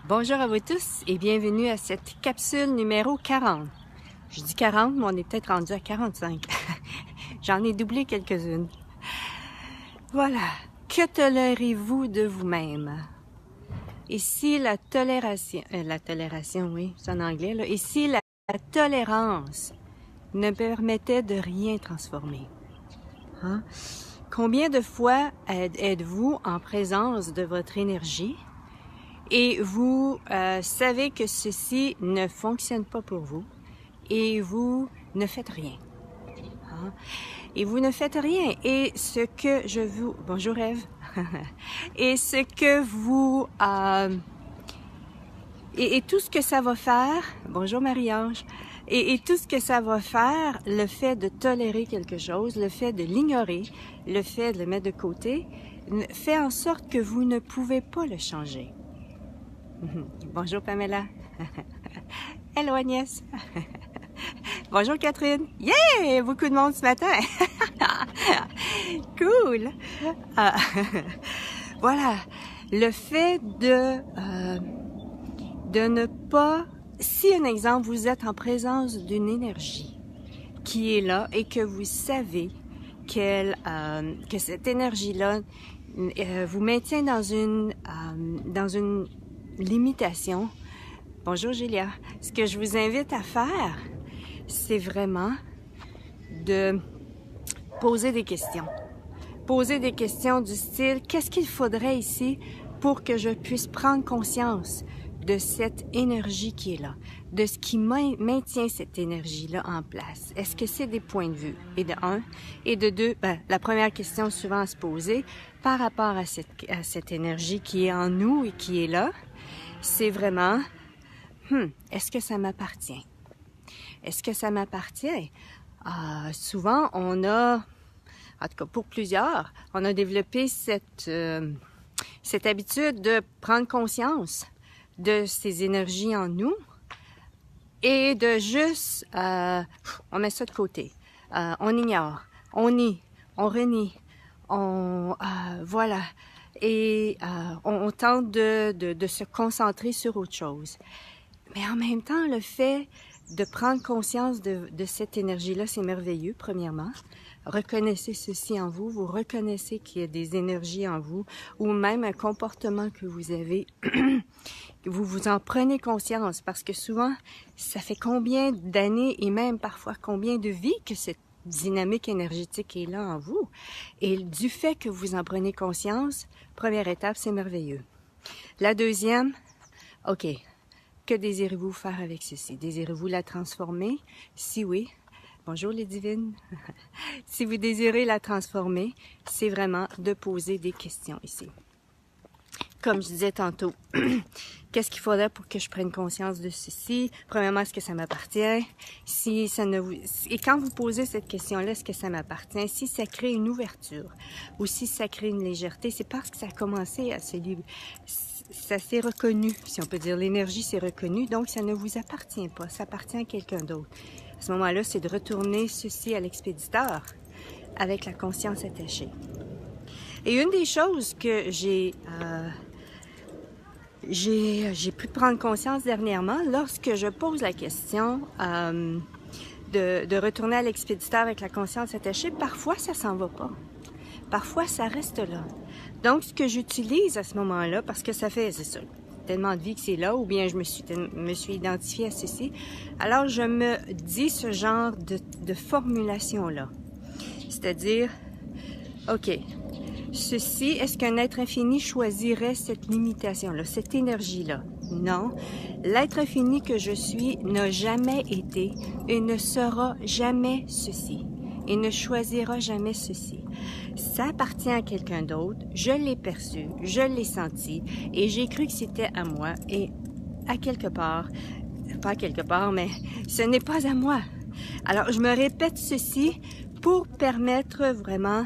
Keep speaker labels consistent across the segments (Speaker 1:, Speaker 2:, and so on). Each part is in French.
Speaker 1: Bonjour à vous tous et bienvenue à cette capsule numéro 40. Je dis 40, mais on est peut-être rendu à 45. J'en ai doublé quelques-unes. Voilà. Que tolérez-vous de vous-même? Et si la tolération, oui, c'est en anglais, là. Et si la tolérance ne permettait de rien transformer? Hein? Combien de fois êtes-vous en présence de votre énergie et vous savez que ceci ne fonctionne pas pour vous et vous ne faites rien? Hein? Et vous ne faites rien. Et ce que je vous... Bonjour Ève. Et ce que vous... Et tout ce que ça va faire... Bonjour Marie-Ange. Et tout ce que ça va faire, le fait de tolérer quelque chose, le fait de l'ignorer, le fait de le mettre de côté, fait en sorte que vous ne pouvez pas le changer. Bonjour Pamela. Hello Agnès. Bonjour Catherine. Yeah! Beaucoup de monde ce matin. Cool. Voilà. Le fait de ne pas... Si, un exemple, vous êtes en présence d'une énergie qui est là et que vous savez que cette énergie-là vous maintient dans une limitation. Bonjour Julia. Ce que je vous invite à faire, c'est vraiment de poser des questions. Poser des questions du style, qu'est-ce qu'il faudrait ici pour que je puisse prendre conscience de cette énergie qui est là, de ce qui maintient cette énergie-là en place? Est-ce que c'est des points de vue? Et de un. Et de deux, la première question souvent à se poser par rapport à cette énergie qui est en nous et qui est là, c'est vraiment, est-ce que ça m'appartient? Est-ce que ça m'appartient? Souvent, on a, en tout cas pour plusieurs, on a développé cette habitude de prendre conscience de ces énergies en nous et de juste, on met ça de côté, on ignore, on nie, on renie, voilà, et on tente de se concentrer sur autre chose. Mais en même temps, le fait de prendre conscience de cette énergie-là, c'est merveilleux, premièrement. Reconnaissez ceci en vous, vous reconnaissez qu'il y a des énergies en vous, ou même un comportement que vous avez, vous vous en prenez conscience, parce que souvent, ça fait combien d'années et même parfois combien de vies que cette dynamique énergétique est là en vous. Et du fait que vous en prenez conscience, première étape, c'est merveilleux. La deuxième, OK, que désirez-vous faire avec ceci? Désirez-vous la transformer? Si oui, bonjour les divines. Si vous désirez la transformer, c'est vraiment de poser des questions ici. Comme je disais tantôt, qu'est-ce qu'il faudrait pour que je prenne conscience de ceci? Premièrement, est-ce que ça m'appartient? Si ça ne vous... Et quand vous posez cette question-là, est-ce que ça m'appartient? Si ça crée une ouverture ou si ça crée une légèreté, c'est parce que ça a commencé à se... Ça s'est reconnu, si on peut dire. L'énergie s'est reconnue, donc ça ne vous appartient pas, ça appartient à quelqu'un d'autre. À ce moment-là, c'est de retourner ceci à l'expéditeur avec la conscience attachée. Et une des choses que j'ai pu prendre conscience dernièrement, lorsque je pose la question de retourner à l'expéditeur avec la conscience attachée, parfois ça s'en va pas. Parfois ça reste là. Donc ce que j'utilise à ce moment-là, parce que ça fait, c'est ça, tellement de vie que c'est là, ou bien je me suis identifiée à ceci, alors je me dis ce genre de formulation-là. C'est-à-dire, OK, ceci, est-ce qu'un être infini choisirait cette limitation-là, cette énergie-là? Non. L'être infini que je suis n'a jamais été et ne sera jamais ceci. Et ne choisira jamais ceci. Ça appartient à quelqu'un d'autre, je l'ai perçu, je l'ai senti, et j'ai cru que c'était à moi, et à quelque part, pas à quelque part, mais ce n'est pas à moi. Alors, je me répète ceci pour permettre vraiment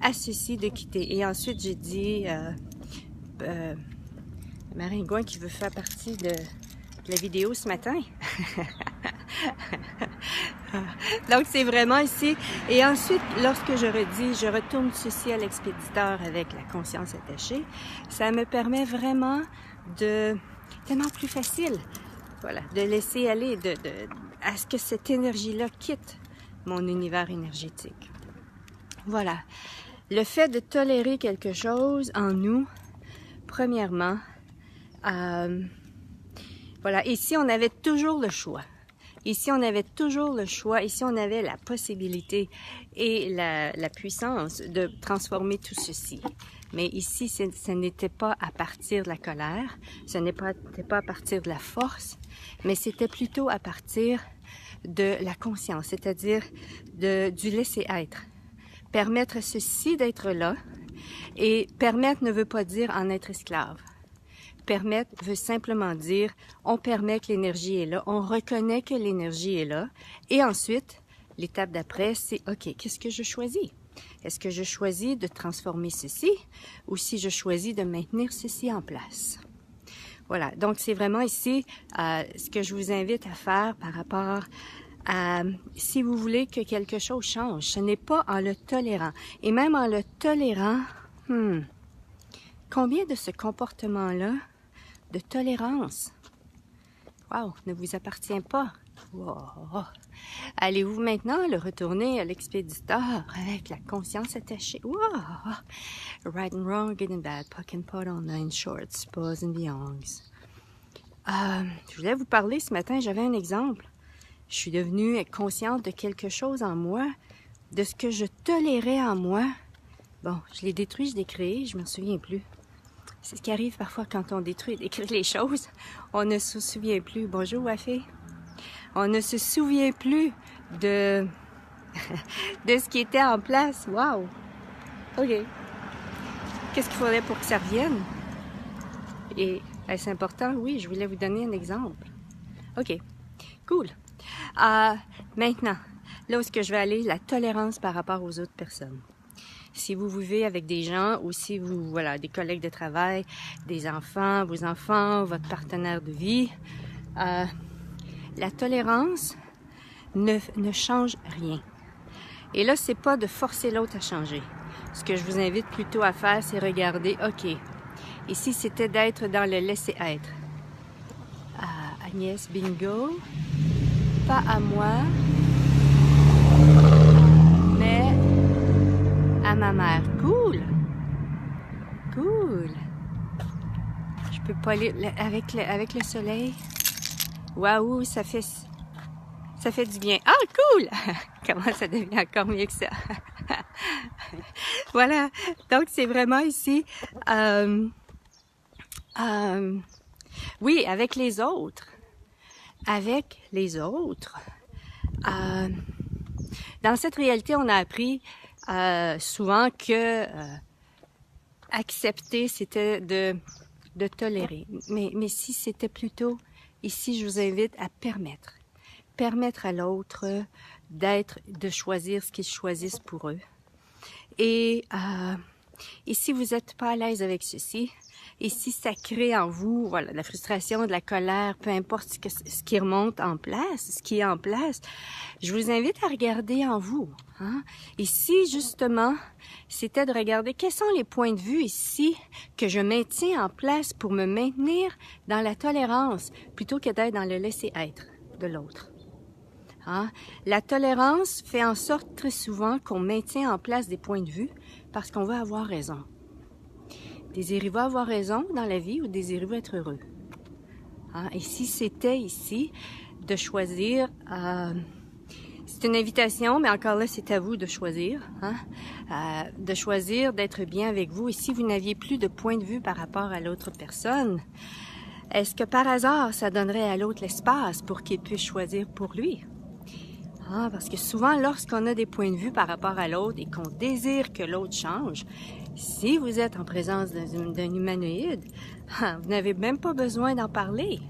Speaker 1: à ceci de quitter. Et ensuite, j'ai dit, Maringouin qui veut faire partie de la vidéo ce matin. Donc, c'est vraiment ici. Et ensuite, lorsque je redis, je retourne ceci à l'expéditeur avec la conscience attachée, ça me permet vraiment de... tellement plus facile, voilà, de laisser aller, à ce que cette énergie-là quitte mon univers énergétique. Voilà. Le fait de tolérer quelque chose en nous, premièrement, voilà, ici on avait toujours le choix. Ici on avait toujours le choix, ici on avait la possibilité et la puissance de transformer tout ceci. Mais ici, ce n'était pas à partir de la colère, ce n'était pas à partir de la force, mais c'était plutôt à partir de la conscience, c'est-à-dire du laisser-être. Permettre à ceci d'être là, et permettre ne veut pas dire en être esclave. Permettre veut simplement dire, on permet que l'énergie est là, on reconnaît que l'énergie est là, et ensuite, l'étape d'après, c'est, OK, qu'est-ce que je choisis? Est-ce que je choisis de transformer ceci ou si je choisis de maintenir ceci en place? Voilà, donc c'est vraiment ici ce que je vous invite à faire par rapport à si vous voulez que quelque chose change. Ce n'est pas en le tolérant. Et même en le tolérant, combien de ce comportement-là de tolérance, wow, ne vous appartient pas? Wow. Allez-vous maintenant le retourner à l'expéditeur avec la conscience attachée? Wow. Right and wrong, good and bad, puck and pot on nine shorts, pause and beyonds. Je voulais vous parler ce matin, j'avais un exemple. Je suis devenue consciente de quelque chose en moi, de ce que je tolérais en moi. Bon, je l'ai détruit, je l'ai créé, je ne m'en souviens plus. C'est ce qui arrive parfois quand on détruit et décrit les choses. On ne se souvient plus. Bonjour, Wafé. On ne se souvient plus de ce qui était en place. Wow! OK. Qu'est-ce qu'il faudrait pour que ça revienne? Et est-ce important? Oui, je voulais vous donner un exemple. OK. Cool. Maintenant, là où est-ce que je vais aller, la tolérance par rapport aux autres personnes. Si vous vivez avec des gens ou si vous, voilà, des collègues de travail, des enfants, vos enfants, votre partenaire de vie, la tolérance ne change rien. Et là, c'est pas de forcer l'autre à changer. Ce que je vous invite plutôt à faire, c'est regarder, OK, ici, c'était d'être dans le laisser-être. Agnès, bingo. Pas à moi, mais à ma mère. Cool! Cool! Je peux pas aller avec le soleil. Waouh, ça fait du bien. Ah, cool! Comment ça devient encore mieux que ça? Voilà. Donc, c'est vraiment ici, oui, avec les autres. Avec les autres. Dans cette réalité, on a appris souvent que accepter, c'était de tolérer. Mais si c'était plutôt, ici, je vous invite à permettre. Permettre à l'autre de choisir ce qu'ils choisissent pour eux. Et si vous n'êtes pas à l'aise avec ceci, et si ça crée en vous, voilà, de la frustration, de la colère, peu importe ce qui remonte en place, ce qui est en place, je vous invite à regarder en vous. Hein? Et si, justement, c'était de regarder quels sont les points de vue ici que je maintiens en place pour me maintenir dans la tolérance plutôt que d'être dans le laisser-être de l'autre. Hein? La tolérance fait en sorte très souvent qu'on maintient en place des points de vue parce qu'on veut avoir raison. Désirez-vous avoir raison dans la vie ou désirez-vous être heureux? Hein? Et si c'était ici de choisir, c'est une invitation, mais encore là, c'est à vous de choisir, hein? De choisir d'être bien avec vous. Et si vous n'aviez plus de point de vue par rapport à l'autre personne, est-ce que par hasard, ça donnerait à l'autre l'espace pour qu'il puisse choisir pour lui? Ah, parce que souvent, lorsqu'on a des points de vue par rapport à l'autre et qu'on désire que l'autre change, si vous êtes en présence d'un humanoïde, vous n'avez même pas besoin d'en parler.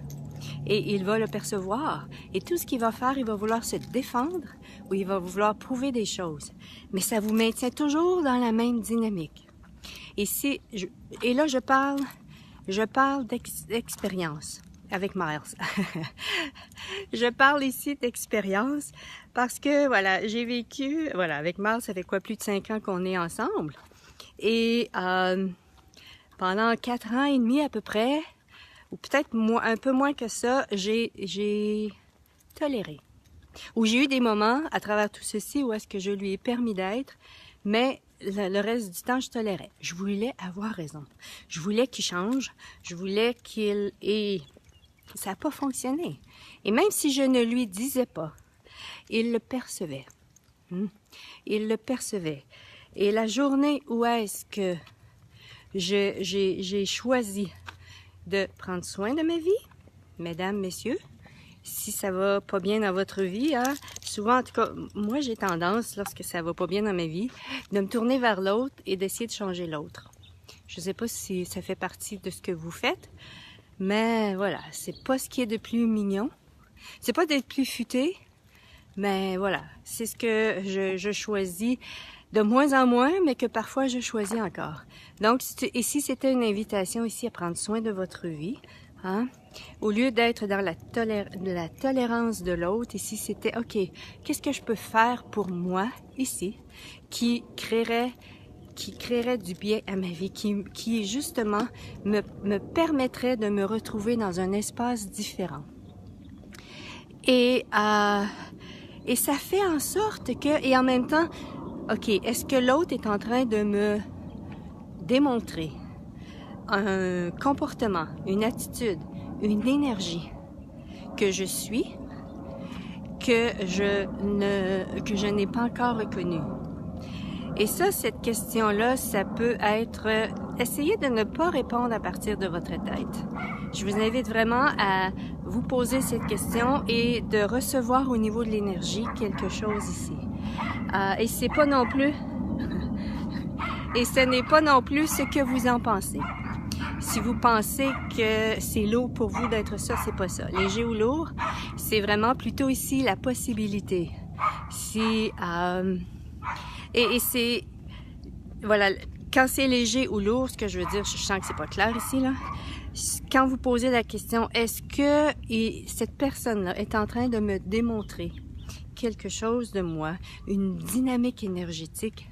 Speaker 1: Et il va le percevoir. Et tout ce qu'il va faire, il va vouloir se défendre ou il va vouloir prouver des choses. Mais ça vous maintient toujours dans la même dynamique. Et là, je parle d'expérience avec Miles. Je parle ici d'expérience parce que, voilà, j'ai vécu, voilà, avec Miles, ça fait quoi, plus de 5 ans qu'on est ensemble. Et pendant 4 ans et demi à peu près, ou peut-être un peu moins que ça, j'ai toléré. Où j'ai eu des moments à travers tout ceci où est-ce que je lui ai permis d'être, mais le reste du temps, je tolérais. Je voulais avoir raison. Je voulais qu'il change. Je voulais qu'il... Et ça n'a pas fonctionné. Et même si je ne lui disais pas, il le percevait. Il le percevait. Et la journée où est-ce que j'ai choisi de prendre soin de ma vie, mesdames, messieurs, si ça va pas bien dans votre vie, hein, souvent, en tout cas, moi, j'ai tendance, lorsque ça va pas bien dans ma vie, de me tourner vers l'autre et d'essayer de changer l'autre. Je sais pas si ça fait partie de ce que vous faites, mais voilà, c'est pas ce qui est de plus mignon. C'est pas d'être plus futé, mais voilà, c'est ce que je choisis de moins en moins, mais que parfois je choisis encore. Donc, ici, c'était une invitation ici à prendre soin de votre vie, hein? Au lieu d'être dans la tolérance de l'autre, ici, c'était, OK, qu'est-ce que je peux faire pour moi, ici, qui créerait du bien à ma vie, qui justement me permettrait de me retrouver dans un espace différent. Et ça fait en sorte que, et en même temps, OK, est-ce que l'autre est en train de me démontrer un comportement, une attitude, une énergie que je suis, que je n'ai pas encore reconnue? Et ça, cette question-là, ça peut être... essayez de ne pas répondre à partir de votre tête. Je vous invite vraiment à vous poser cette question et de recevoir au niveau de l'énergie quelque chose ici. Et c'est pas non plus... et ce n'est pas non plus ce que vous en pensez. Si vous pensez que c'est lourd pour vous d'être ça, c'est pas ça. Léger ou lourd, c'est vraiment plutôt ici la possibilité. Si... Et c'est... Voilà, quand c'est léger ou lourd, ce que je veux dire, je sens que c'est pas clair ici, là. Quand vous posez la question, est-ce que cette personne-là est en train de me démontrer quelque chose de moi, une dynamique énergétique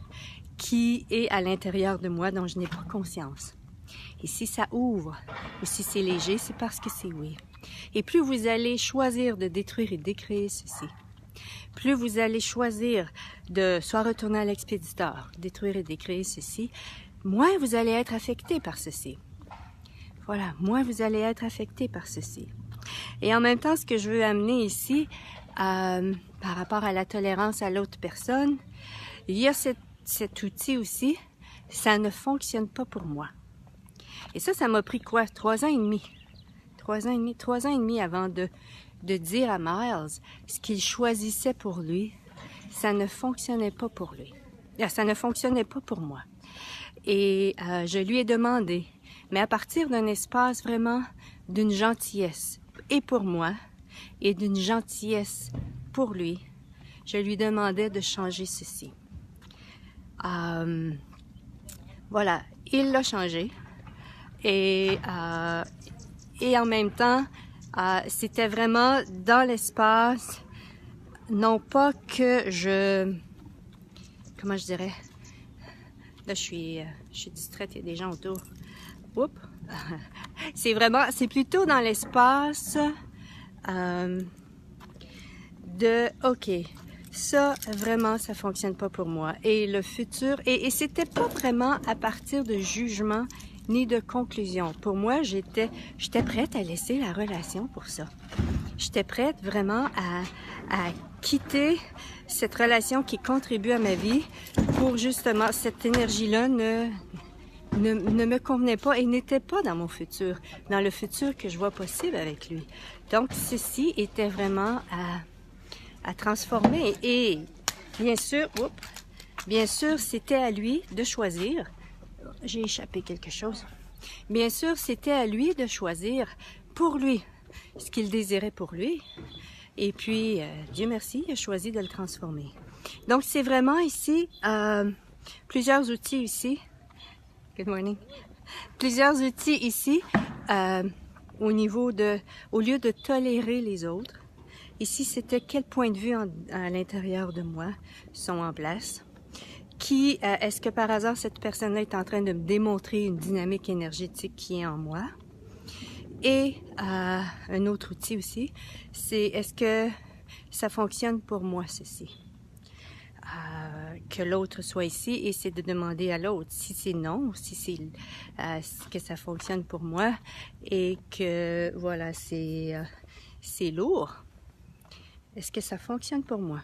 Speaker 1: qui est à l'intérieur de moi dont je n'ai pas conscience? Et si ça ouvre, ou si c'est léger, c'est parce que c'est oui. Et plus vous allez choisir de détruire et décréer ceci, plus vous allez choisir de soit retourner à l'expéditeur, détruire et décréer ceci, moins vous allez être affecté par ceci. Voilà, moins vous allez être affecté par ceci. Et en même temps, ce que je veux amener ici, par rapport à la tolérance à l'autre personne, il y a cet outil aussi, ça ne fonctionne pas pour moi. Et ça m'a pris quoi? 3 ans et demi. 3 ans et demi avant de dire à Miles ce qu'il choisissait pour lui, ça ne fonctionnait pas pour lui. Ça ne fonctionnait pas pour moi. Et je lui ai demandé, mais à partir d'un espace vraiment d'une gentillesse, et pour moi, et d'une gentillesse pour lui, je lui demandais de changer ceci. Voilà, il l'a changé. Et en même temps, c'était vraiment dans l'espace, non pas que comment je dirais, là je suis distraite, il y a des gens autour. Oups! C'est plutôt dans l'espace OK, ça vraiment ça fonctionne pas pour moi. Et le futur, et c'était pas vraiment à partir de jugement ni de conclusion. Pour moi, j'étais prête à laisser la relation pour ça. J'étais prête vraiment à quitter cette relation qui contribue à ma vie pour justement cette énergie-là ne me convenait pas et n'était pas dans mon futur, dans le futur que je vois possible avec lui. Donc, ceci était vraiment à transformer. Et bien sûr, c'était à lui de choisir. J'ai échappé quelque chose. Bien sûr, c'était à lui de choisir pour lui ce qu'il désirait pour lui. Et puis, Dieu merci, il a choisi de le transformer. Donc, c'est vraiment ici, plusieurs outils ici. Good morning. Plusieurs outils ici, au lieu de tolérer les autres. Ici, c'était quel point de vue à l'intérieur de moi sont en place. Est-ce que par hasard, cette personne-là est en train de me démontrer une dynamique énergétique qui est en moi? Et un autre outil aussi, c'est est-ce que ça fonctionne pour moi, ceci? Que l'autre soit ici, et c'est de demander à l'autre si c'est non, si c'est que ça fonctionne pour moi et que voilà, c'est lourd. Est-ce que ça fonctionne pour moi?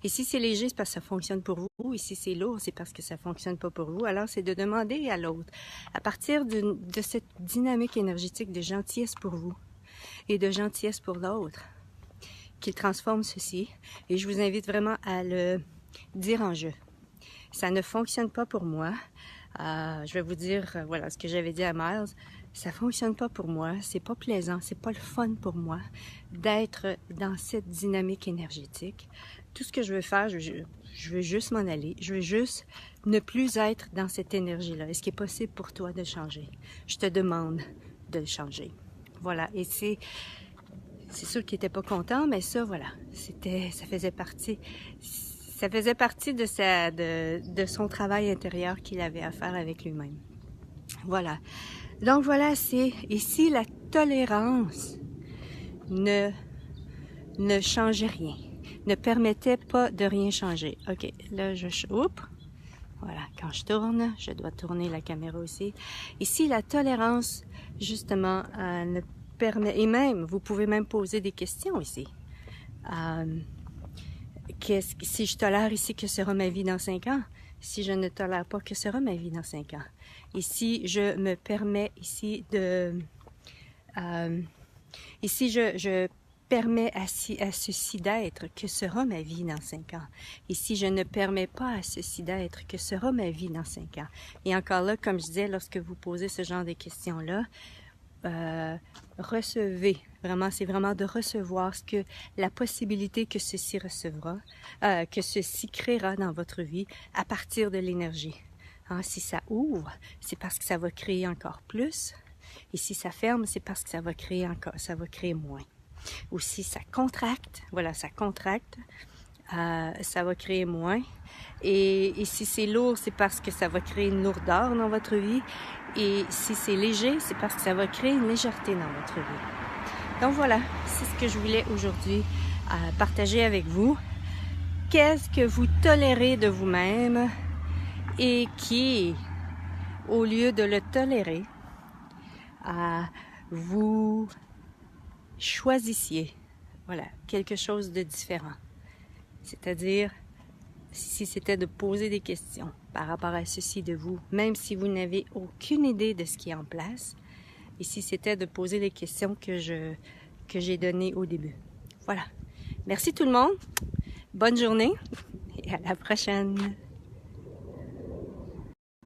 Speaker 1: Et si c'est léger, c'est parce que ça fonctionne pour vous. Et si c'est lourd, c'est parce que ça fonctionne pas pour vous. Alors, c'est de demander à l'autre, à partir de cette dynamique énergétique de gentillesse pour vous et de gentillesse pour l'autre, qu'il transforme ceci. Et je vous invite vraiment à le dire en jeu. Ça ne fonctionne pas pour moi. Je vais vous dire, voilà, ce que j'avais dit à Miles. Ça fonctionne pas pour moi. C'est pas plaisant. C'est pas le fun pour moi d'être dans cette dynamique énergétique. Tout ce que je veux faire, je veux juste m'en aller. Je veux juste ne plus être dans cette énergie-là. Est-ce qu'il est possible pour toi de changer? Je te demande de le changer. Voilà. Et c'est sûr qu'il n'était pas content, mais ça, voilà. Ça faisait partie de son travail intérieur qu'il avait à faire avec lui-même. Voilà. Donc voilà, c'est ici la tolérance ne changeait rien, ne permettait pas de rien changer. Ok, là voilà, quand je tourne, je dois tourner la caméra aussi. Ici, la tolérance, justement, ne permet, et même, vous pouvez même poser des questions ici. Si je tolère ici, que sera ma vie dans 5 ans? Si je ne tolère pas, que sera ma vie dans 5 ans? Et si je me permets ici de... ici, je permets à ceci d'être, que sera ma vie dans 5 ans? Et si je ne permets pas à ceci d'être, que sera ma vie dans 5 ans? Et encore là, comme je disais, lorsque vous posez ce genre de questions-là, recevez, vraiment, c'est vraiment de recevoir la possibilité que ceci recevra, que ceci créera dans votre vie à partir de l'énergie. Hein, si ça ouvre, c'est parce que ça va créer encore plus. Et si ça ferme, c'est parce que ça va créer moins. Ou si ça contracte, voilà, ça contracte, ça va créer moins. Et si c'est lourd, c'est parce que ça va créer une lourdeur dans votre vie. Et si c'est léger, c'est parce que ça va créer une légèreté dans votre vie. Donc voilà, c'est ce que je voulais aujourd'hui partager avec vous. Qu'est-ce que vous tolérez de vous-même et qui, au lieu de le tolérer, vous choisissiez, voilà, quelque chose de différent. C'est-à-dire, si c'était de poser des questions par rapport à ceci de vous, même si vous n'avez aucune idée de ce qui est en place, et si c'était de poser les questions que j'ai données au début. Voilà. Merci tout le monde. Bonne journée et à la prochaine.